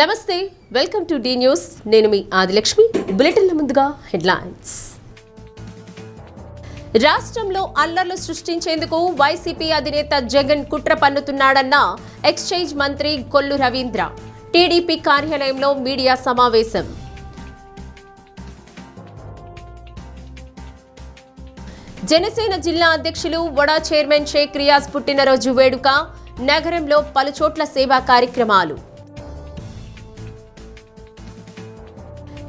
నమస్తే, welcome to D news. నేను మీ ఆదిలక్ష్మి. బులెటిన్ల ముందుగా హెడ్లైన్స్. రాష్ట్రంలో అల్లర్లు సృష్టించేందుకు వైసీపీ అధినేత జగన్ కుట్ర పన్నుతున్నాడన్న ఎక్సైజ్ మంత్రి కొల్లు రవీంద్ర. టీడీపీ కార్యాలయంలో మీడియా సమావేశం. జనసేన జిల్లా అధ్యక్షులు వడా చైర్మన్ షేక్ రియాజ్ పుట్టినరోజు వేడుక. నగరంలో పలుచోట్ల సేవా కార్యక్రమాలు.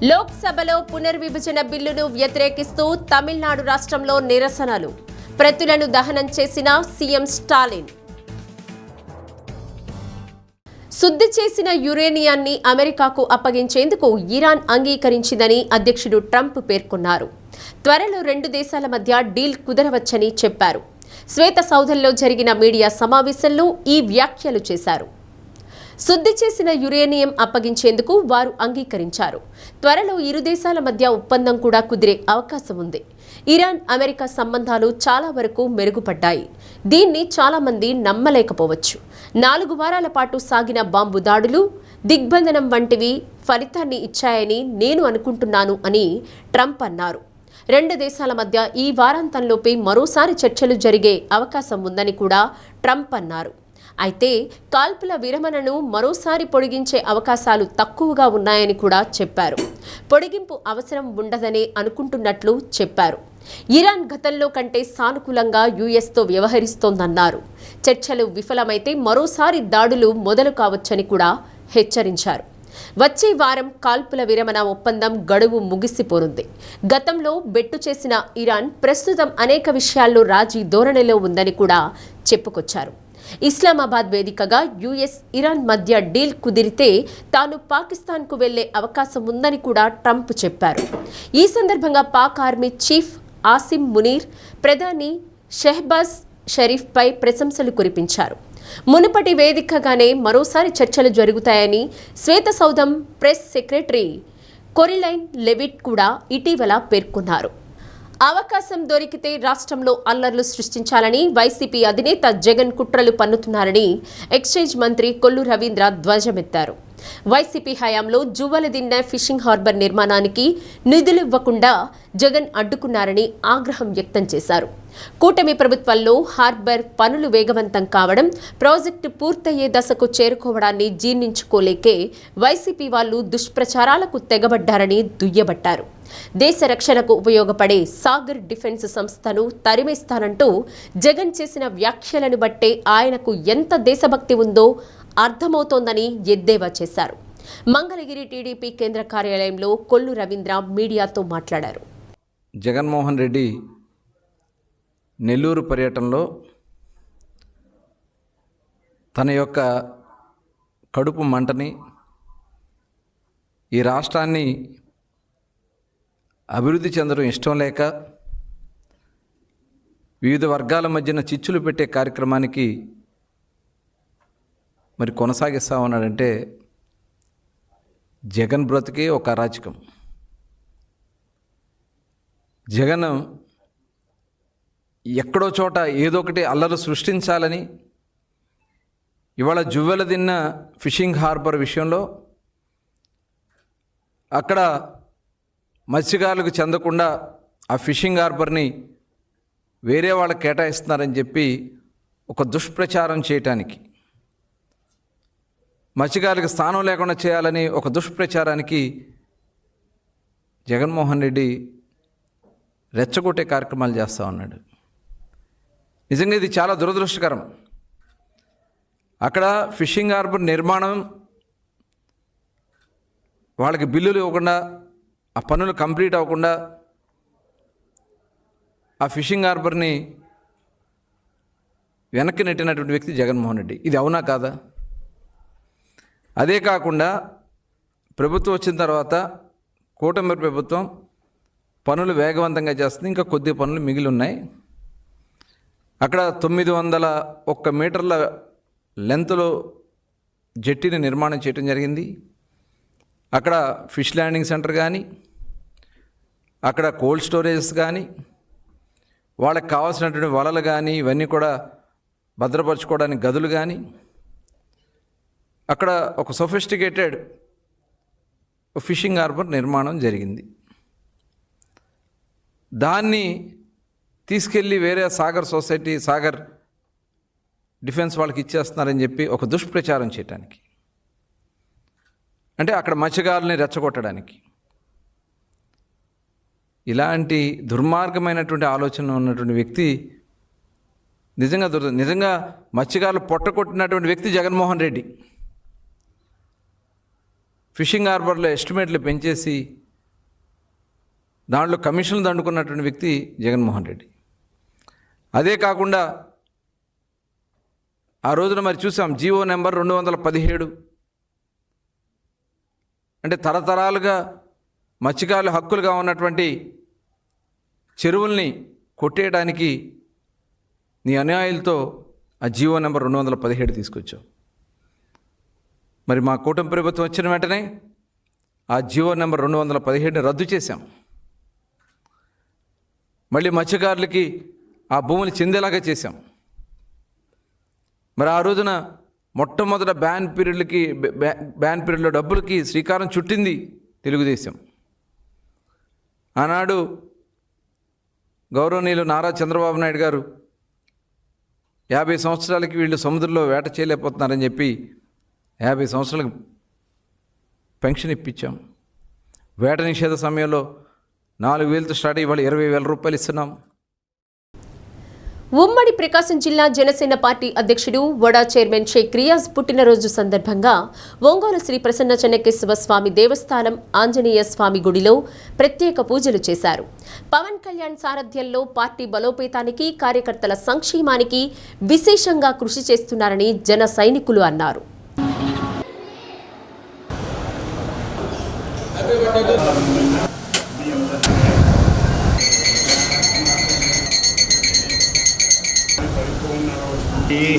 లోక్సభలో పునర్విభజన బిల్లును వ్యతిరేకిస్తూ తమిళనాడు రాష్ట్రంలో నిరసనలు. ప్రతులను దహనం చేసిన సీఎం స్టాలిన్. శుద్ధి చేసిన యురేనియాన్ని అమెరికాకు అప్పగించేందుకు ఇరాన్ అంగీకరించిందని అధ్యక్షుడు ట్రంప్ పేర్కొన్నారు. త్వరలో రెండు దేశాల మధ్య డీల్ కుదరవచ్చని చెప్పారు. శ్వేత సౌధంలో జరిగిన మీడియా సమావేశంలో ఈ వ్యాఖ్యలు చేశారు. శుద్ధి చేసిన యురేనియం అప్పగించేందుకు వారు అంగీకరించారు. త్వరలో ఇరు దేశాల మధ్య ఒప్పందం కూడా కుదిరే అవకాశం ఉంది. ఇరాన్ అమెరికా సంబంధాలు చాలా వరకు మెరుగుపడ్డాయి. దీన్ని చాలా మంది నమ్మలేకపోవచ్చు. 4 వారాల పాటు సాగిన బాంబు దాడులు, దిగ్బంధనం వంటివి ఫలితాన్ని ఇచ్చాయని నేను అనుకుంటున్నాను అని ట్రంప్ అన్నారు. రెండు దేశాల మధ్య ఈ వారాంతంలోపే మరోసారి చర్చలు జరిగే అవకాశం ఉందని కూడా ట్రంప్ అన్నారు. అయితే కాల్పుల విరమణను మరోసారి పొడిగించే అవకాశాలు తక్కువగా ఉన్నాయని కూడా చెప్పారు. పొడిగింపు అవసరం ఉండదనే అనుకుంటున్నట్లు చెప్పారు. ఇరాన్ గతంలో కంటే సానుకూలంగా యుఎస్తో వ్యవహరిస్తోందన్నారు. చర్చలు విఫలమైతే మరోసారి దాడులు మొదలు కావచ్చని కూడా హెచ్చరించారు. వచ్చే వారం కాల్పుల విరమణ ఒప్పందం గడువు ముగిసిపోనుంది. గతంలో బెట్టు చేసిన ఇరాన్ ప్రస్తుతం అనేక విషయాల్లో రాజీ ధోరణిలో ఉందని కూడా చెప్పుకొచ్చారు. ఇస్లామాబాద్ వేదికగా యుఎస్ ఇరాన్ మధ్య డీల్ కుదిరితే తాను పాకిస్తాన్కు వెళ్లే అవకాశం ఉందని కూడా ట్రంప్ చెప్పారు. ఈ సందర్భంగా పాక్ ఆర్మీ చీఫ్ ఆసిమ్ మునీర్ ప్రధాని షెహబాజ్ షరీఫ్పై ప్రశంసలు కురిపించారు. మునుపటి వేదికగానే మరోసారి చర్చలు జరుగుతాయని శ్వేత సౌధం ప్రెస్ సెక్రటరీ కొరిలైన్ లెవిట్ కూడా ఇటీవల పేర్కొన్నారు. అవకాశం దొరికితే రాష్ట్రంలో అల్లర్లు సృష్టించాలని వైసీపీ అధినేత జగన్ కుట్రలు పన్నుతున్నారని ఎక్సైజ్ మంత్రి కొల్లు రవీంద్ర ధ్వజమెత్తారు. వైసీపీ హయాంలో జువ్వలదిన్నె ఫిషింగ్ హార్బర్ నిర్మాణానికి నిధులివ్వకుండా జగన్ అడ్డుకున్నారని ఆగ్రహం వ్యక్తం చేశారు. కూటమి ప్రభుత్వంలో హార్బర్ పనులు వేగవంతం కావడం, ప్రాజెక్టు పూర్తయ్యే దశకు చేరుకోవడాన్ని జీర్ణించుకోలేకే వైసీపీ వాళ్లు దుష్ప్రచారాలకు తెగబడ్డారని దుయ్యబట్టారు. దేశ రక్షణకు ఉపయోగపడే సాగర్ డిఫెన్స్ సంస్థను తరిమేస్తానంటూ జగన్ చేసిన వ్యాఖ్యలను బట్టే ఆయనకు ఎంత దేశభక్తి ఉందో అర్థమవుతోందని ఎద్దేవా చేశారు. మంగళగిరి టీడీపీ కేంద్ర కార్యాలయంలో కొల్లు రవీంద్ర మీడియాతో మాట్లాడారు. జగన్మోహన్ రెడ్డి నెల్లూరు పర్యటనలో తన యొక్క కడుపు మంటని, ఈ రాష్ట్రాన్ని అభివృద్ధి చెందడం ఇష్టం లేక వివిధ వర్గాల మధ్యన చిచ్చులు పెట్టే కార్యక్రమానికి మరి కొనసాగిస్తా ఉన్నాడంటే జగన్ బ్రతికే ఒక అరాచకం. జగన్ ఎక్కడో చోట ఏదో ఒకటి అల్లరి సృష్టించాలని ఇవాళ జువ్వెలదిన్నె ఫిషింగ్ హార్బర్ విషయంలో అక్కడ మత్స్యకారులకు చెందకుండా ఆ ఫిషింగ్ హార్బర్ని వేరే వాళ్ళకి కేటాయిస్తున్నారని చెప్పి ఒక దుష్ప్రచారం చేయటానికి, మత్స్యకారులకు స్థానం లేకుండా చేయాలని ఒక దుష్ప్రచారానికి జగన్మోహన్ రెడ్డి రెచ్చగొట్టే కార్యక్రమాలు చేస్తూ ఉన్నాడు. నిజంగా ఇది చాలా దురదృష్టకరం. అక్కడ ఫిషింగ్ హార్బర్ నిర్మాణం వాళ్ళకి బిల్లులు ఇవ్వకుండా, ఆ పనులు కంప్లీట్ అవ్వకుండా ఆ ఫిషింగ్ హార్బర్ని వెనక్కి నెట్టినటువంటి వ్యక్తి జగన్మోహన్ రెడ్డి. ఇది అవునా కాదా? అదే కాకుండా ప్రభుత్వం వచ్చిన తర్వాత కూటమి ప్రభుత్వం పనులు వేగవంతంగా చేస్తుంది. ఇంకా కొద్ది పనులు మిగిలి ఉన్నాయి. అక్కడ 901 మీటర్ల లెంత్లో జెట్టీని నిర్మాణం చేయడం జరిగింది. అక్కడ ఫిష్ ల్యాండింగ్ సెంటర్ కానీ, అక్కడ కోల్డ్ స్టోరేజెస్ కానీ, వాళ్ళకి కావాల్సినటువంటి వలలు కానీ, ఇవన్నీ కూడా భద్రపరచుకోవడానికి గదులు కానీ, అక్కడ ఒక సొఫిస్టికేటెడ్ ఫిషింగ్ హార్బర్ నిర్మాణం జరిగింది. దాన్ని తీసుకెళ్ళి వేరే సాగర్ సొసైటీ, సాగర్ డిఫెన్స్ వాళ్ళకి ఇచ్చేస్తున్నారని చెప్పి ఒక దుష్ప్రచారం చేయడానికి, అంటే అక్కడ మత్స్యకారుల్ని రెచ్చగొట్టడానికి. ఇలాంటి దుర్మార్గమైనటువంటి ఆలోచన ఉన్నటువంటి వ్యక్తి నిజంగా మత్స్యకారులు పొట్టకొట్టినటువంటి వ్యక్తి జగన్మోహన్ రెడ్డి. ఫిషింగ్ హార్బర్లో ఎస్టిమేట్లు పెంచేసి దాంట్లో కమిషన్లు దండుకున్నటువంటి వ్యక్తి జగన్మోహన్ రెడ్డి. అదే కాకుండా ఆ రోజున మరి చూసాం జీవో నెంబర్ 217, అంటే తరతరాలుగా మత్స్యకారుల హక్కులుగా ఉన్నటువంటి చెరువుల్ని కొట్టేయడానికి నీ అన్యాయాలతో ఆ జీవో నెంబర్ 217 తీసుకొచ్చావు. మరి మా కూటమి ప్రభుత్వం వచ్చిన వెంటనే ఆ జీవో నెంబర్ 217ని రద్దు చేశాం. మళ్ళీ మత్స్యకారులకి ఆ భూములు చెందేలాగా చేశాం. మరి ఆ రోజున మొట్టమొదట బ్యాన్ పీరియడ్లో డబ్బులకి శ్రీకారం చుట్టింది తెలుగుదేశం. ఆనాడు గౌరవనీయులు నారా చంద్రబాబు నాయుడు గారు 50 సంవత్సరాలకి వీళ్ళు సముద్రంలో వేట చేయలేకపోతున్నారని చెప్పి 50 సంవత్సరాలకు పెన్షన్ ఇప్పించాం. వేట నిషేధ సమయంలో 4,000తో స్టార్ట్ అయ్యి ఇవాళ 20,000 రూపాయలు ఇస్తున్నాం. ఉమ్మడి ప్రకాశం జిల్లా జనసేన పార్టీ అధ్యక్షుడు వడా చైర్మన్ షేక్ రియాజ్ పుట్టినరోజు సందర్భంగా ఒంగోలు శ్రీ ప్రసన్న చెన్నకేశవ స్వామి దేవస్థానం ఆంజనేయ స్వామి గుడిలో ప్రత్యేక పూజలు చేశారు. పవన్ కళ్యాణ్ సారథ్యంలో పార్టీ బలోపేతానికి, కార్యకర్తల సంక్షేమానికి విశేషంగా కృషి చేస్తున్నారని జన సైనికులు అన్నారు.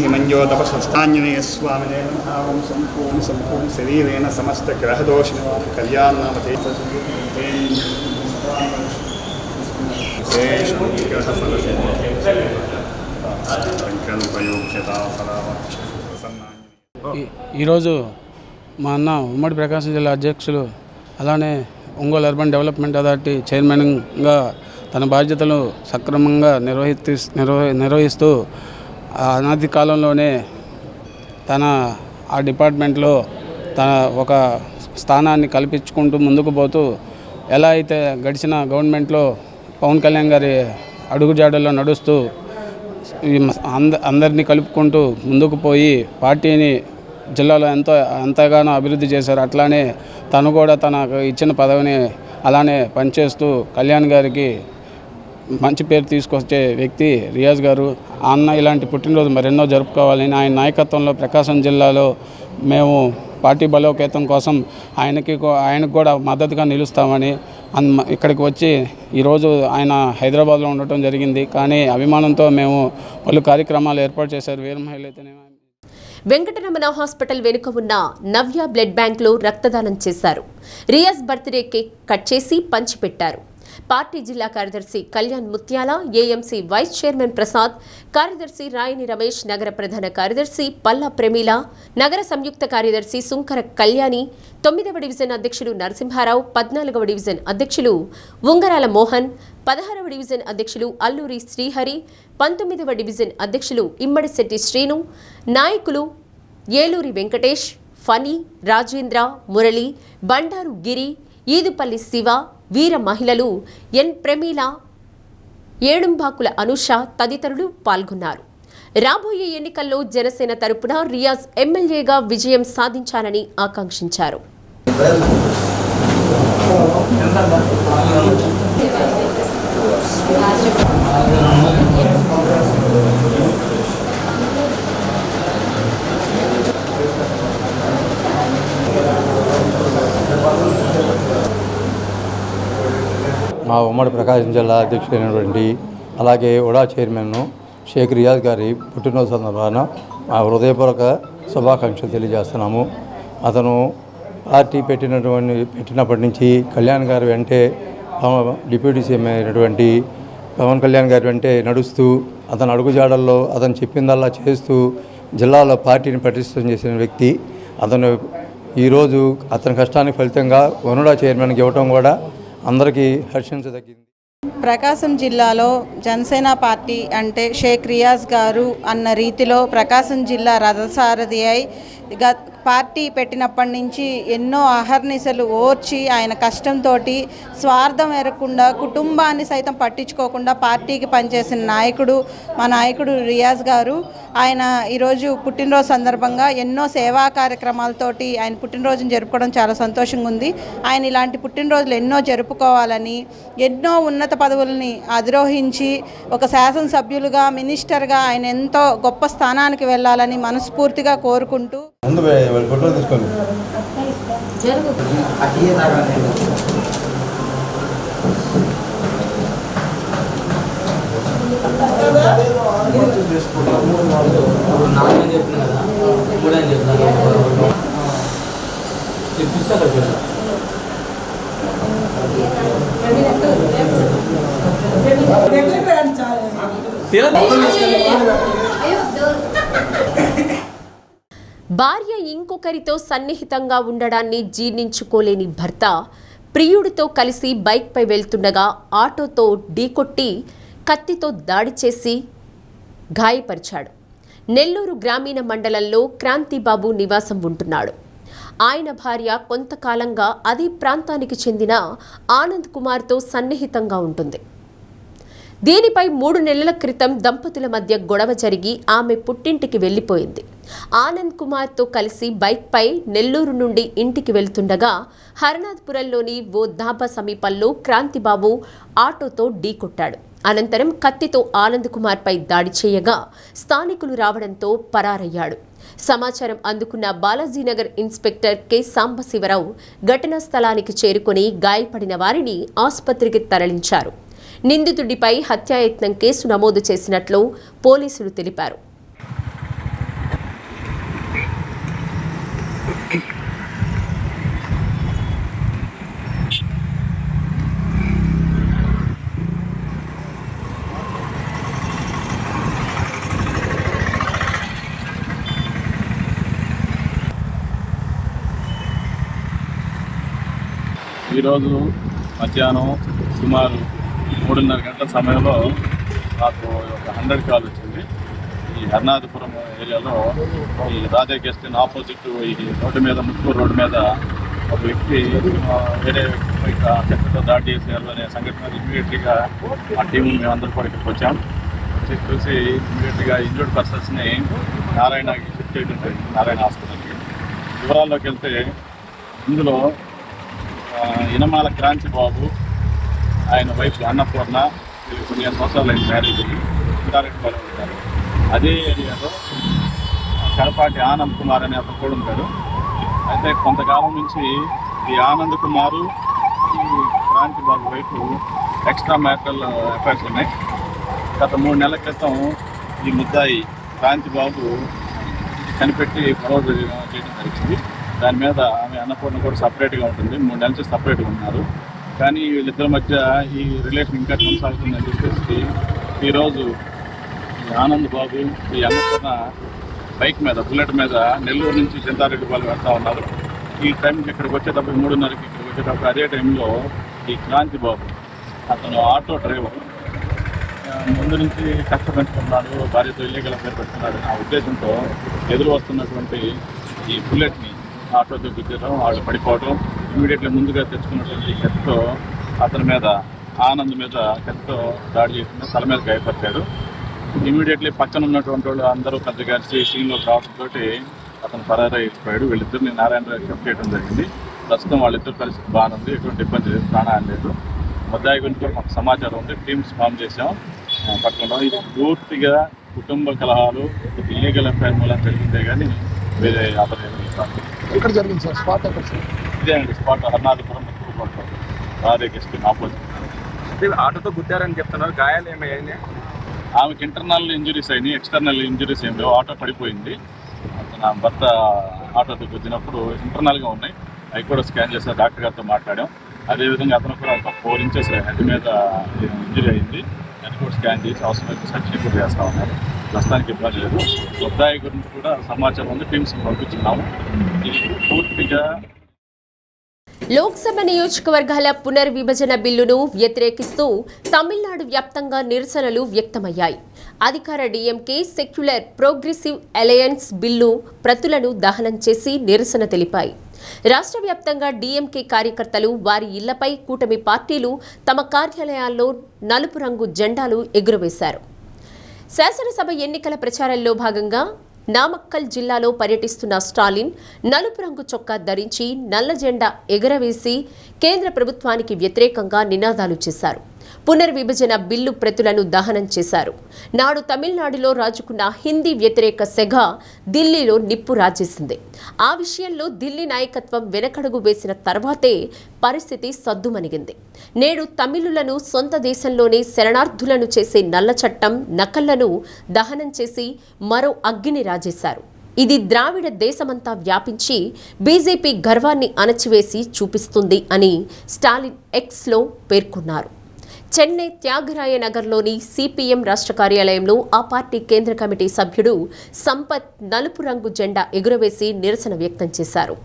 हिमंजोतपस्तांजनेय स्वामिने भावं संपूर्ण शरीरेण समस्त ग्रहदोष निवारण कल्याण नामते ఈరోజు మా అన్న ఉమ్మడి ప్రకాశం జిల్లా అధ్యక్షులు, అలానే ఒంగోలు అర్బన్ డెవలప్మెంట్ అథారిటీ చైర్మన్గా తన బాధ్యతలు సక్రమంగా నిర్వహిస్తూ అనాది కాలంలోనే తన ఆ డిపార్ట్మెంట్లో తన ఒక స్థానాన్ని కల్పించుకుంటూ ముందుకు పోతూ, ఎలా అయితే గడిచిన గవర్నమెంట్లో పవన్ కళ్యాణ్ గారి అడుగుజాడల్లో నడుస్తూ అందరినీ కలుపుకుంటూ ముందుకు పోయి పార్టీని జిల్లాలో ఎంతగానో అభివృద్ధి చేశారు. అట్లానే తను కూడా తనకు ఇచ్చిన పదవిని అలానే పనిచేస్తూ కళ్యాణ్ గారికి మంచి పేరు తీసుకొచ్చే వ్యక్తి రియాజ్ గారు. అన్న ఇలాంటి పుట్టినరోజు మరెన్నో జరుపుకోవాలని ఆయన నాయకత్వంలో ప్రకాశం జిల్లాలో మేము పార్టీ బలోపేతం కోసం ఆయనకు కూడా మద్దతుగా నిలుస్తామని ఇక్కడికి వచ్చి ఈరోజు ఆయన హైదరాబాద్లో ఉండటం జరిగింది. కానీ అభిమానంతో మేము పలు కార్యక్రమాలు ఏర్పాటు చేశారు. వీర మహిళ అయితేనే వెంకటరమణ హాస్పిటల్ వెనుక ఉన్న నవ్య బ్లడ్ బ్యాంక్లో రక్తదానం చేశారు. రియాజ్ బర్త్డే కేక్ కట్ చేసి పంచిపెట్టారు. పార్టీ జిల్లా కార్యదర్శి కళ్యాణ్ ముత్యాల, ఏఎంసీ వైస్ చైర్మన్ ప్రసాద్, కార్యదర్శి రాయని రమేష్, నగర ప్రధాన కార్యదర్శి పల్లా ప్రమీల, నగర సంయుక్త కార్యదర్శి సుంకర కళ్యాణి, 9వ డివిజన్ అధ్యక్షులు నరసింహారావు, 14వ డివిజన్ అధ్యక్షులు ఉంగరాల మోహన్, 16వ డివిజన్ అధ్యక్షులు అల్లూరి శ్రీహరి, 19వ డివిజన్ అధ్యక్షులు ఇమ్మడిశెట్టి శ్రీను, నాయకులు ఏలూరి వెంకటేష్, ఫనీ, రాజేంద్ర, మురళి, బండారు గిరి, ఈదుపల్లి శివ, వీర మహిళలు ఎన్ ప్రమీల, ఏడుంబాకుల అనుష తదితరులు పాల్గొన్నారు. రాబోయే ఎన్నికల్లో జనసేన తరపున రియాజ్ ఎమ్మెల్యేగా విజయం సాధించాలని ఆకాంక్షించారు. మా ఉమ్మడి ప్రకాశం జిల్లా అధ్యక్షుడైనటువంటి అలాగే ఉడా చైర్మన్ షేక్ రియాజ్ గారి పుట్టినరోజు సందర్భాన మా హృదయపూర్వక శుభాకాంక్షలు తెలియజేస్తున్నాము. అతను పార్టీ పెట్టినప్పటి నుంచి కళ్యాణ్ గారి వెంటే డిప్యూటీ సీఎం అయినటువంటి పవన్ కళ్యాణ్ గారి వెంటే నడుస్తూ అతను అడుగుజాడల్లో అతను చెప్పిందల్లా చేస్తూ జిల్లాలో పార్టీని పటిష్టం చేసిన వ్యక్తి. అతను ఈరోజు అతని కష్టానికి ఫలితంగా వనుడా చైర్మన్కి ఇవ్వటం కూడా అందరికీ హర్షించదగ్గింది. ప్రకాశం జిల్లాలో జనసేన పార్టీ అంటే షేక్ రియాజ్ గారు అన్న రీతిలో ప్రకాశం జిల్లా రథసారథి అయి పార్టీ పెట్టినప్పటి నుంచి ఎన్నో అహర్నిశలు ఓర్చి ఆయన కష్టంతో స్వార్థం ఎరగకుండా కుటుంబాన్ని సైతం పట్టించుకోకుండా పార్టీకి పనిచేసిన నాయకుడు మా నాయకుడు రియాజ్ గారు. ఆయన ఈరోజు పుట్టినరోజు సందర్భంగా ఎన్నో సేవా కార్యక్రమాలతోటి ఆయన పుట్టినరోజును జరుపుకోవడం చాలా సంతోషంగా ఉంది. ఆయన ఇలాంటి పుట్టినరోజులు ఎన్నో జరుపుకోవాలని, ఎన్నో ఉన్నత పదవుల్ని అధిరోహించి ఒక శాసనసభ్యులుగా, మినిస్టర్గా ఆయన ఎంతో గొప్ప స్థానానికి వెళ్ళాలని మనస్ఫూర్తిగా కోరుకుంటూ ఫోటో తీసుకోండి. భార్య ఇంకొకరితో సన్నిహితంగా ఉండడాన్ని జీర్ణించుకోలేని భర్త ప్రియుడితో కలిసి బైక్పై వెళ్తుండగా ఆటోతో ఢీకొట్టి కత్తితో దాడి చేసి గాయపరిచాడు. నెల్లూరు గ్రామీణ మండలంలో క్రాంతిబాబు నివాసం ఉంటున్నాడు. ఆయన భార్య కొంతకాలంగా అదే ప్రాంతానికి చెందిన ఆనంద్ కుమార్తో సన్నిహితంగా ఉంటుంది. దీనిపై 3 నెలల క్రితం దంపతుల మధ్య గొడవ జరిగి ఆమె పుట్టింటికి వెళ్లిపోయింది. ఆనంద్ కుమార్తో కలిసి బైక్పై నెల్లూరు నుండి ఇంటికి వెళ్తుండగా హరనాథ్పురంలోని ఓ ధాబా సమీపంలో క్రాంతిబాబు ఆటోతో ఢీకొట్టాడు. అనంతరం కత్తితో ఆనంద్ కుమార్పై దాడి చేయగా స్థానికులు రావడంతో పరారయ్యాడు. సమాచారం అందుకున్న బాలాజీనగర్ ఇన్స్పెక్టర్ కె సాంబశివరావు ఘటనా స్థలానికి చేరుకుని గాయపడిన వారిని ఆసుపత్రికి తరలించారు. నిందితుడిపై హత్యాయత్నం కేసు నమోదు చేసినట్లు పోలీసులు తెలిపారు. ఈరోజు మధ్యాహ్నం సుమారు 3:30 గంటల సమయంలో నాకు ఒక 100 కాల్ వచ్చింది. ఈ హర్నాథపురం ఏరియాలో ఈ రాజా గెస్ట్ ఇన్ ఆపోజిట్ ఈ రోడ్డు మీద, ముత్తుకూరు రోడ్డు మీద ఒక వ్యక్తి వేరే వ్యక్తి చెత్తతో దాడి చేశారు అనే సంఘటన ఇమీడియట్గా ఆ టీం మేమందరూ కూడా ఇక్కడికి వచ్చాం. వచ్చి చూసి ఇమీడియట్గా ఇంజూర్డ్ పర్సన్స్ని నారాయణకి షిఫ్ట్ చేయడం జరిగింది, నారాయణ హాస్పిటల్కి. వివరాల్లోకి వెళ్తే ఇందులో ఇనమాల క్రాంతిబాబు, ఆయన వైఫ్ అన్నపూర్ణ, వీళ్ళు 15 సంవత్సరాలు అయిన మ్యారేజ్ ఉంటారు. అదే ఏరియాలో కడపాటి ఆనంద్ కుమార్ అనే అతను కూడా ఉంటాడు. అయితే కొంతకాలం నుంచి ఈ ఆనంద్ కుమారు, ఈ Kranthibabu wife extra marital affairs ఉన్నాయి. గత 3 నెలల క్రితం ఈ ముద్దాయి క్రాంతిబాబు కనిపెట్టి గొడవ చేయడం జరిగింది. దాని మీద ఆమె అన్నపూర్ణ కూడా సపరేట్గా ఉంటుంది, 3 నెలల నుంచి సపరేట్గా ఉన్నారు. కానీ వీళ్ళిద్దరి మధ్య ఈ రిలేషన్ ఇంకా కొనసాగుతుందని చెప్పేసి ఈరోజు ఈ ఆనంద్ బాబు, ఈ అన్నపూర్ణ బైక్ మీద, బుల్లెట్ మీద నెల్లూరు నుంచి చింతారెడ్డిపాలెం వెళ్తూ ఉన్నారు. ఈ టైంకి ఇక్కడికి వచ్చేటప్పుడు 3:30కి ఇక్కడికి వచ్చేటప్పుడు అదే టైంలో ఈ క్రాంతిబాబు, అతను ఆటో డ్రైవర్, ముందు నుంచి కష్టపెట్టుకున్నాడు, భార్యతో ఇల్లీగల్ అఫైర్ పెట్టుకున్నాడు అనే ఉద్దేశంతో ఎదురు వస్తున్నటువంటి ఈ బుల్లెట్ని ఆటోతో గుద్దడం, వాళ్ళు పడిపోవడం, ఇమీడియట్గా ముందుగా తెచ్చుకున్నటువంటి కత్తితో అతని మీద, ఆనంద్ మీద కత్తితో దాడి చేసిన తల మీద గాయపరిచాడు. ఇమీడియట్లీ పక్కన ఉన్నటువంటి వాళ్ళు అందరూ పెద్దగా సీన్లో రావడంతో అతను పరారైపోయాడు. వీళ్ళిద్దరిని నారాయణరావు షిఫ్ట్ చేయడం జరిగింది. ప్రస్తుతం వాళ్ళిద్దరు పరిస్థితి బాగానే ఉంది, ఎటువంటి ఇబ్బంది లేదు, ప్రాణాయం లేదు. ముద్దాయి గురించి కూడా మాకు సమాచారం ఉంది, టీమ్స్ ఫామ్ చేసాం పట్టణంలో. ఇది పూర్తిగా కుటుంబ కలహాలు, ఇల్లీగల్ అఫైర్ మూలం జరిగిందే కానీ వేరే ఆపరేషన్ ఎక్కడ జరిగింది సార్? స్పాట్ ఎక్కడ సార్? ఇదే అండి spot, Harnathapuram Muthukuru Raja guest inn opposite. ఆటోతో గుద్దారని చెప్తున్నారు, గాయాలు ఏమైనా? ఆమెకి ఇంటర్నల్ ఇంజురీస్ అయినాయి, ఎక్స్టర్నల్ ఇంజురీస్ ఏం లేవు. ఆటో పడిపోయింది. అతను భర్త ఆటోతో గుద్దినప్పుడు ఇంటర్నల్గా ఉన్నాయి, అవి కూడా స్కాన్ చేసి డాక్టర్ గారితో మాట్లాడాం. అదేవిధంగా అతను కూడా ఒక 4 ఇంచెస్ హెడ్ మీద ఇంజురీ అయింది, అది కూడా స్కాన్ చేసి అవసరమైతే సర్జరీ కూడా చేస్తూ ఉన్నారు. ప్రస్తుతానికి ఇబ్బంది లేదు. ముద్దాయి గురించి కూడా సమాచారం ఉంది, టీమ్స్ పంపించున్నాము. ఇది పూర్తిగా లోక్సభ నియోజకవర్గాల పునర్విభజన బిల్లును వ్యతిరేకిస్తూ తమిళనాడు వ్యాప్తంగా నిరసనలు వ్యక్తమయ్యాయి. అధికార DMK secular progressive alliance bill ప్రతులను దహనం చేసి నిరసన తెలిపాయి. రాష్ట్ర వ్యాప్తంగా డీఎంకే కార్యకర్తలు వారి ఇళ్లపై కూటమి పార్టీలు తమ కార్యాలయాల్లో నలుపు రంగు జెండాలు ఎగురవేశారు. శాసనసభ ఎన్నికల ప్రచారంలో భాగంగా నామక్కల్ జిల్లాలో పర్యటిస్తున్న స్టాలిన్ నలుపు రంగు చొక్కా ధరించి నల్ల జెండా ఎగరవేసి కేంద్ర ప్రభుత్వానికి వ్యతిరేకంగా నినాదాలు చేశారు. పునర్విభజన బిల్లు ప్రతులను దహనం చేశారు. నాడు తమిళనాడులో రాజుకున్న హిందీ వ్యతిరేక సెగ ఢిల్లీలో నిప్పు రాజేసింది. ఆ విషయంలో ఢిల్లీ నాయకత్వం వెనకడుగు వేసిన తర్వాతే పరిస్థితి సద్దుమణిగింది. నేడు తమిళులను సొంత దేశంలోనే శరణార్థులను చేసే నల్ల చట్టం నకళ్లను దహనం చేసి మరో అగ్గిని రాజేశారు. ఇది ద్రావిడ దేశమంతా వ్యాపించి బీజేపీ గర్వాన్ని అణచివేసి చూపిస్తుంది అని స్టాలిన్ ఎక్స్లో పేర్కొన్నారు. చెన్నై త్యాగరాయ నగర్లోని సిపిఎం రాష్ట్ర కార్యాలయంలో ఆ పార్టీ కేంద్ర కమిటీ సభ్యుడు సంపత్ నలుపు రంగు జెండా ఎగురవేసి నిరసన వ్యక్తం చేశారు.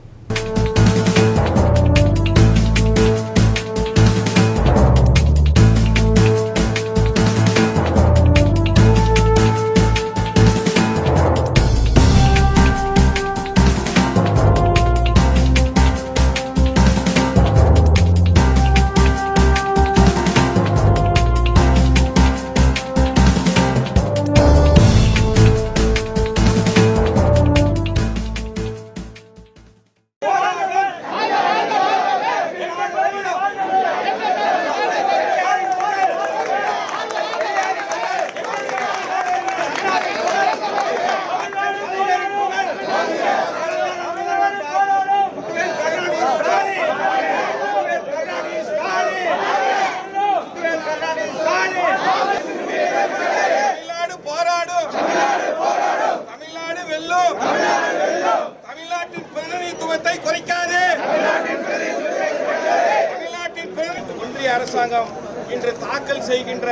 ஒன்றிய அரசாங்கம் இன்று தாக்கல் செய்கின்ற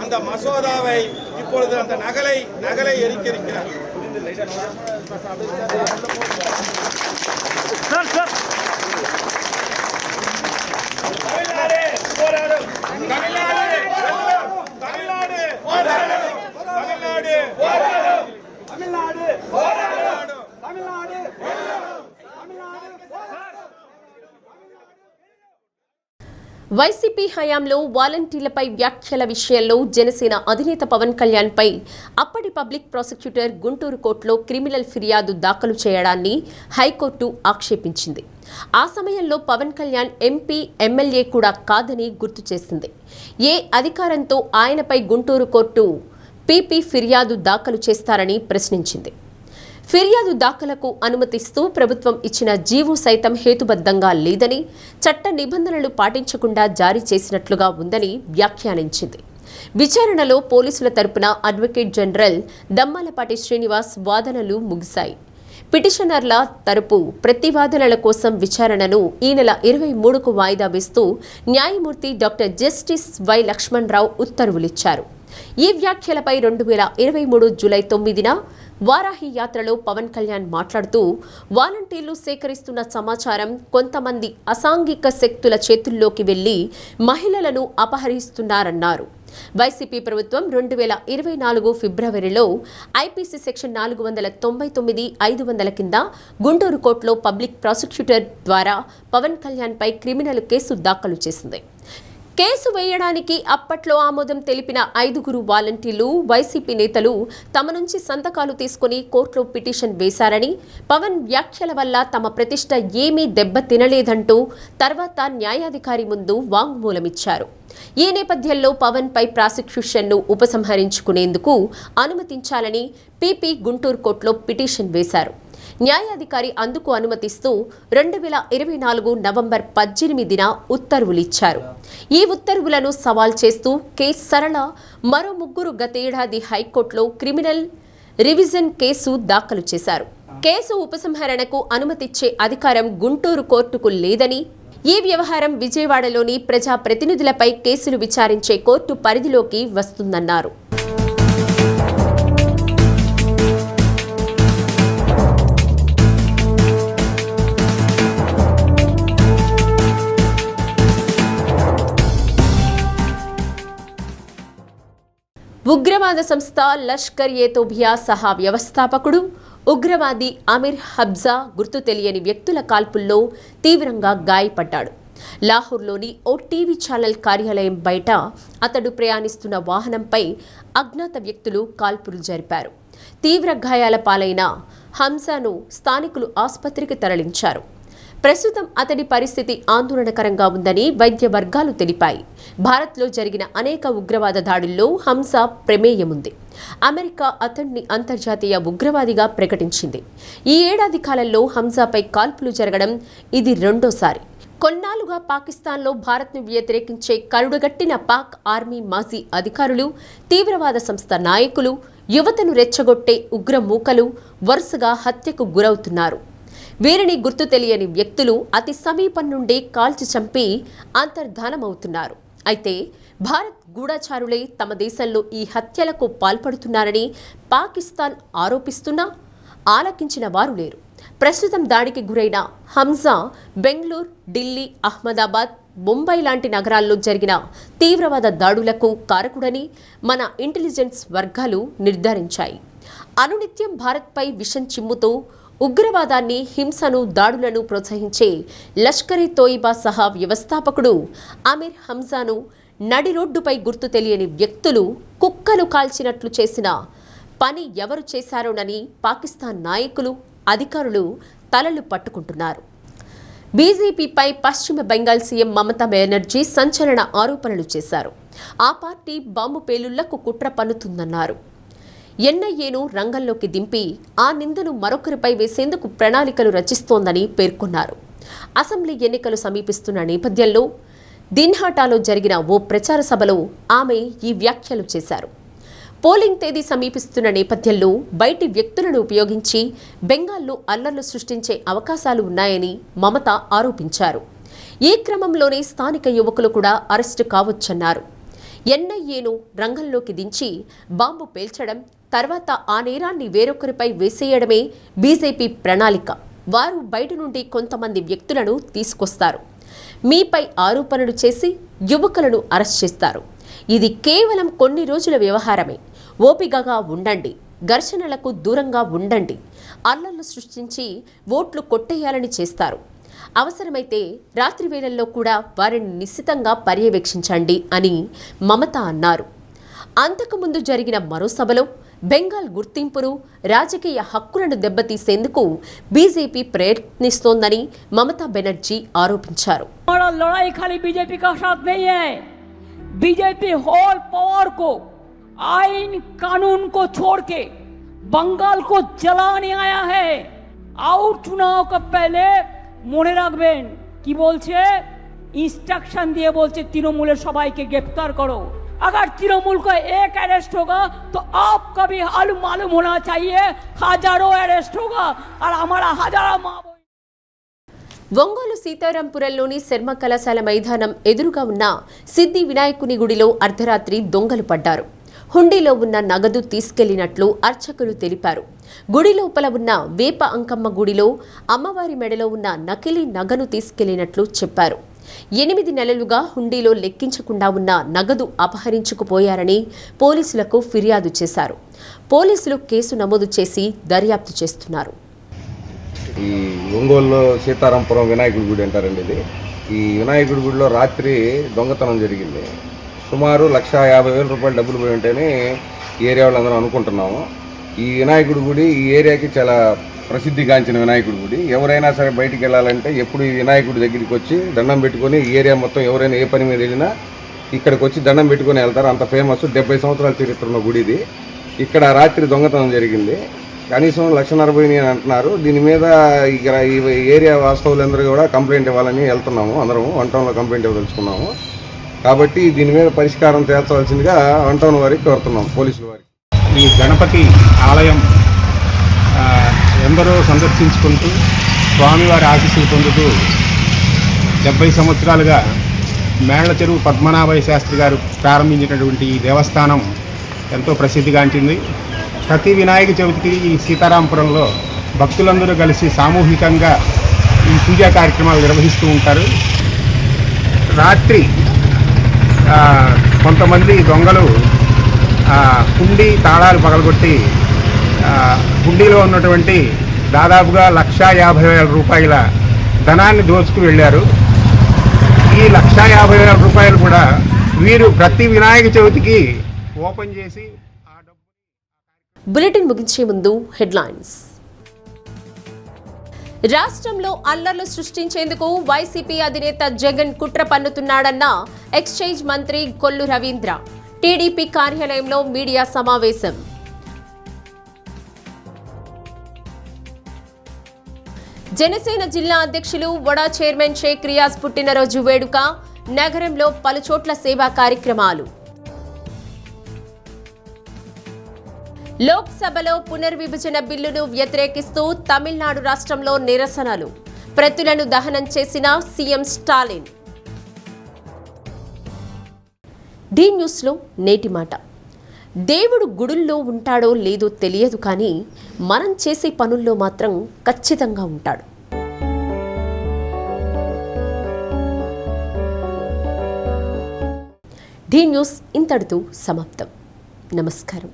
அந்த மசோதாவை இப்பொழுது அந்த நகலை எரிக்கிறார். தமிழ்நாடு போராடும், தமிழ்நாடு தமிழ்நாடு போராடும், தமிழ்நாடு போராடும், தமிழ்நாடு போராடும், தமிழ்நாடு వైసీపీ హయాంలో వాలంటీర్లపై వ్యాఖ్యల విషయంలో జనసేన అధినేత పవన్ కళ్యాణ్పై అప్పటి పబ్లిక్ ప్రాసిక్యూటర్ గుంటూరు కోర్టులో క్రిమినల్ ఫిర్యాదు దాఖలు చేయడాన్ని హైకోర్టు ఆక్షేపించింది. ఆ సమయంలో పవన్ కళ్యాణ్ ఎంపీ, ఎమ్మెల్యే కూడా కాదని గుర్తు చేసింది. ఏ అధికారంతో ఆయనపై గుంటూరు కోర్టు పీపీ ఫిర్యాదు దాఖలు చేస్తారని ప్రశ్నించింది. ఫిర్యాదు దాఖలకు అనుమతిస్తూ ప్రభుత్వం ఇచ్చిన జీవో సైతం హేతుబద్ధంగా లేదని, చట్ట నిబంధనలు పాటించకుండా జారీ చేసినట్లుగా ఉందని వ్యాఖ్యానించింది. విచారణలో పోలీసుల తరపున అడ్వకేట్ జనరల్ దమ్మాలపాటి శ్రీనివాస్ వాదనలు ముగిశాయి. పిటిషనర్ల తరపు ప్రతివాదనల కోసం విచారణను ఈ నెల 23కు వాయిదా వేస్తూ న్యాయమూర్తి డాక్టర్ జస్టిస్ వై లక్ష్మణరావు ఉత్తర్వులిచ్చారు. ఈ వ్యాఖ్యలపై 2023 జూలై 9న వారాహి యాత్రలో పవన్ కళ్యాణ్ మాట్లాడుతూ వాలంటీర్లు సేకరిస్తున్న సమాచారం కొంతమంది అసాంఘిక శక్తుల చేతుల్లోకి వెళ్లి మహిళలను అపహరిస్తున్నారన్నారు. వైసీపీ ప్రభుత్వం 2024 ఫిబ్రవరిలో ఐపీసీ సెక్షన్ 499, 500 కింద గుంటూరు కోర్టులో పబ్లిక్ ప్రాసిక్యూటర్ ద్వారా పవన్ కళ్యాణ్పై క్రిమినల్ కేసు దాఖలు చేసింది. కేసు వేయడానికి అప్పట్లో ఆమోదం తెలిపిన 5 వాలంటీర్లు, వైసీపీ నేతలు తమ నుంచి సంతకాలు తీసుకుని కోర్టులో పిటిషన్ వేశారని, పవన్ వ్యాఖ్యల వల్ల తమ ప్రతిష్ట ఏమీ దెబ్బతినలేదంటూ తర్వాత న్యాయాధికారి ముందు వాంగ్మూలమిచ్చారు. ఈ నేపథ్యంలో పవన్ పై ప్రాసిక్యూషన్ను ఉపసంహరించుకునేందుకు అనుమతించాలని పీపీ గుంటూరు కోర్టులో పిటిషన్ వేశారు. న్యాయాధికారి అందుకు అనుమతిస్తూ 2024 నవంబర్ 18న ఉత్తర్వులిచ్చారు. ఈ ఉత్తర్వులను సవాల్ చేస్తూ కేసు సరళ మరో 3 గతేడాది హైకోర్టులో క్రిమినల్ రివిజన్ కేసు దాఖలు చేశారు. కేసు ఉపసంహరణకు అనుమతిచ్చే అధికారం గుంటూరు కోర్టుకు లేదని, ఈ వ్యవహారం విజయవాడలోని ప్రజాప్రతినిధులపై కేసులు విచారించే కోర్టు పరిధిలోకి వస్తుందన్నారు. ఉగ్రవాద సంస్థ లష్కర్-ఏ-తోబియా సహా వ్యవస్థాపకుడు ఉగ్రవాది అమీర్ హబ్జా గుర్తు తెలియని వ్యక్తుల కాల్పుల్లో తీవ్రంగా గాయపడ్డాడు. లాహోర్లోని ఓ టీవీ ఛానల్ కార్యాలయం బయట అతడు ప్రయాణిస్తున్న వాహనంపై అజ్ఞాత వ్యక్తులు కాల్పులు జరిపారు. తీవ్ర గాయాల పాలైన హంజాను స్థానికులు ఆసుపత్రికి తరలించారు. ప్రస్తుతం అతడి పరిస్థితి ఆందోళనకరంగా ఉందని వైద్య వర్గాలు తెలిపాయి. భారత్లో జరిగిన అనేక ఉగ్రవాద దాడుల్లో హంజా ప్రమేయం ఉంది. అమెరికా అతడిని అంతర్జాతీయ ఉగ్రవాదిగా ప్రకటించింది. ఈ ఏడాది కాలంలో హంజాపై కాల్పులు జరగడం ఇది రెండోసారి. కొన్నాళ్లుగా పాకిస్తాన్లో భారత్ను వ్యతిరేకించే కరుడుగట్టిన పాక్ ఆర్మీ మాజీ అధికారులు, తీవ్రవాద సంస్థ నాయకులు, యువతను రెచ్చగొట్టే ఉగ్రమూకలు వరుసగా హత్యకు గురవుతున్నారు. వీరిని గుర్తు తెలియని వ్యక్తులు అతి సమీపం నుండి కాల్చి చంపి అంతర్ధానమవుతున్నారు. అయితే భారత్ గూఢచారులే తమ దేశంలో ఈ హత్యలకు పాల్పడుతున్నారని పాకిస్తాన్ ఆరోపిస్తున్నా ఆలకించిన వారు లేరు. ప్రస్తుతం దాడికి గురైన హంజా బెంగళూరు, ఢిల్లీ, అహ్మదాబాద్, ముంబై లాంటి నగరాల్లో జరిగిన తీవ్రవాద దాడులకు కారకుడని మన ఇంటెలిజెన్స్ వర్గాలు నిర్ధారించాయి. అనునిత్యం భారత్పై విషం చిమ్ముతూ ఉగ్రవాదాన్ని, హింసను, దాడులను ప్రోత్సహించే లష్కర్-ఏ-తోయిబా సహా వ్యవస్థాపకుడు అమీర్ హంజాను నడి రోడ్డుపై గుర్తు తెలియని వ్యక్తులు కుక్కలు కాల్చినట్లు చేసిన పని ఎవరు చేశారోనని పాకిస్తాన్ నాయకులు, అధికారులు తలలు పట్టుకుంటున్నారు. బీజేపీపై పశ్చిమ బెంగాల్ సీఎం మమతా బెనర్జీ సంచలన ఆరోపణలు చేశారు. ఆ పార్టీ బాంబు పేలుళ్లకు కుట్ర పన్నుతుందన్నారు. ఎన్ఐఏను రంగంలోకి దింపి ఆ నిందను మరొకరిపై వేసేందుకు ప్రణాళికలు రచిస్తోందని పేర్కొన్నారు. అసెంబ్లీ ఎన్నికలు సమీపిస్తున్న నేపథ్యంలో దిన్హాటాలో జరిగిన ఓ ప్రచార సభలో ఆమె ఈ వ్యాఖ్యలు చేశారు. పోలింగ్ తేదీ సమీపిస్తున్న నేపథ్యంలో బయటి వ్యక్తులను ఉపయోగించి బెంగాల్లో అల్లర్లు సృష్టించే అవకాశాలు ఉన్నాయని మమత ఆరోపించారు. ఈ క్రమంలోనే స్థానిక యువకులు కూడా అరెస్టు కావచ్చన్నారు. ఎన్ఐఏను రంగంలోకి దించి బాంబు పేల్చడం, తర్వాత ఆ నేరాన్ని వేరొకరిపై వేసేయడమే బీజేపీ ప్రణాళిక. వారు బయట నుండి కొంతమంది వ్యక్తులను తీసుకొస్తారు, మీపై ఆరోపణలు చేసి యువకులను అరెస్ట్ చేస్తారు. ఇది కేవలం కొన్ని రోజుల వ్యవహారమే. ఓపికగా ఉండండి, ఘర్షణలకు దూరంగా ఉండండి, అల్లర్లు సృష్టించి ఓట్లు కొట్టేయాలని చేస్తారు. అవసరమైతే రాత్రి వేళల్లో కూడా వారిని నిశ్చితంగా పర్యవేక్షించండి అని మమత అన్నారు. అంతకుముందు జరిగిన మరో సభలో బెంగాల్ గుర్తింపును, రాజకీయ హక్కులను దెబ్బతీసేందుకు బీజేపీ ప్రయత్నిస్తోందని మమతా బెనర్జీ ఆరోపించారు. लड़ाई खाली बीजेपी का साथ नहीं है. बीजेपी होल पावर को, आइन कानून को छोड़ के बंगाल को जलाने आया है. और चुनाव का पहले মনে রাখবেন কি বলছে, इंस्ट्रक्शन दिए बोलছে तृणमूल সবাইকে গ্রেফতার करो. अगर तृणमूल का एक अरेस्ट होगा तो आपका भी हाल मालूम होना चाहिए. हजारों अरेस्ट होगा और हमारा हजारों माँ. ఒంగోలు సీతారాంపురంలోని శర్మ కళాశాల మైదానం ఎదురుగా ఉన్న సిద్ధి వినాయకుని గుడిలో అర్ధరాత్రి దొంగలు పడ్డారు. హుండీలో ఉన్న నగదు తీసుకెళ్లినట్లు అర్చకులు తెలిపారు. గుడి లోపల ఉన్న వేప అంకమ్మ గుడిలో అమ్మవారి మెడలో ఉన్న నకిలీ నగను తీసుకెళ్లినట్లు చెప్పారు. 8 నెలలుగా హుండీలో లెక్కించకుండా ఉన్న నగదు అపహరించుకుపోయారని పోలీసులకు ఫిర్యాదు చేశారు. పోలీసులు కేసు నమోదు చేసి దర్యాప్తు చేస్తున్నారు. ఈ ఒంగోలులో సీతారాంపురం వినాయకుడి గుడి అంటారండి ఇది. ఈ వినాయకుడి గుడిలో రాత్రి దొంగతనం జరిగింది. సుమారు 1,50,000 రూపాయలు డబ్బులు పోయి ఉంటేనే ఈ ఏరియా వాళ్ళందరం అనుకుంటున్నాము. ఈ వినాయకుడి గుడి ఈ ఏరియాకి చాలా ప్రసిద్ధిగాంచిన వినాయకుడి గుడి. ఎవరైనా సరే బయటికి వెళ్ళాలంటే ఎప్పుడు ఈ వినాయకుడి దగ్గరికి వచ్చి దండం పెట్టుకొని, ఈ ఏరియా మొత్తం ఎవరైనా ఏ పని మీద వెళ్ళినా ఇక్కడికి వచ్చి దండం పెట్టుకొని వెళ్తారు. అంత ఫేమస్. 70 సంవత్సరాల చరిత్ర ఉన్న గుడి ఇది. ఇక్కడ రాత్రి దొంగతనం జరిగింది. కనీసం 1,40,000 అంటున్నారు. దీని మీద ఇక్కడ ఈ ఏరియా వాస్తవులందరూ కూడా కంప్లైంట్ ఇవ్వాలని వెళ్తున్నాము. అందరం 1 టౌన్లో కంప్లైంట్ ఇవ్వదలుచుకున్నాము. కాబట్టి దీని మీద పరిష్కారం తేల్చవలసిందిగా 1 టౌన్ వారికి కోరుతున్నాం, పోలీసుల వారికి. ఈ గణపతి ఆలయం ఎందరో సందర్శించుకుంటూ స్వామివారి ఆశీస్సులు పొందుతూ 70 సంవత్సరాలుగా మేళ్ల చెరువు పద్మనాభయ్య శాస్త్రి గారు ప్రారంభించినటువంటి ఈ దేవస్థానం ఎంతో ప్రసిద్ధిగాంచింది. ప్రతి వినాయక చవితికి ఈ సీతారాంపురంలో భక్తులందరూ కలిసి సామూహికంగా ఈ పూజా కార్యక్రమాలు నిర్వహిస్తూ ఉంటారు. రాత్రి కొంతమంది దొంగలు హుండీ తాళాలు పగలగొట్టి హుండీలో ఉన్నటువంటి దాదాపుగా 1,50,000 రూపాయల ధనాన్ని దోచుకు వెళ్ళారు. ఈ 1,50,000 రూపాయలు కూడా వీరు ప్రతి వినాయక చవితికి ఓపెన్ చేసి ఆ డబ్బు. బులెటిన్ ముగించే ముందు హెడ్లైన్స్. రాష్ట్రంలో అల్లర్లు సృష్టించేందుకు వైసీపీ అధినేత జగన్ కుట్ర పన్నుతున్నాడన్న ఎక్సైజ్ మంత్రి కొల్లు రవీంద్ర. టీడీపీ కార్యాలయంలో మీడియా సమావేశం. జనసేన జిల్లా అధ్యక్షులు వడా చైర్మన్ షేక్ రియాజ్ పుట్టినరోజు వేడుక. నగరంలో పలుచోట్ల సేవా కార్యక్రమాలు. లోక్సభలో పునర్విభజన బిల్లును వ్యతిరేకిస్తూ తమిళనాడు రాష్ట్రంలో నిరసనలు. ప్రతులను దహనం చేసిన సీఎం స్టాలిన్. డి న్యూస్లో నేటి మాట. దేవుడు గుడుల్లో ఉంటాడో లేదో తెలియదు, కానీ మనం చేసే పనుల్లో మాత్రం ఖచ్చితంగా ఉంటాడు. డి న్యూస్ ఇంతటితో సమాప్తం. నమస్కారం.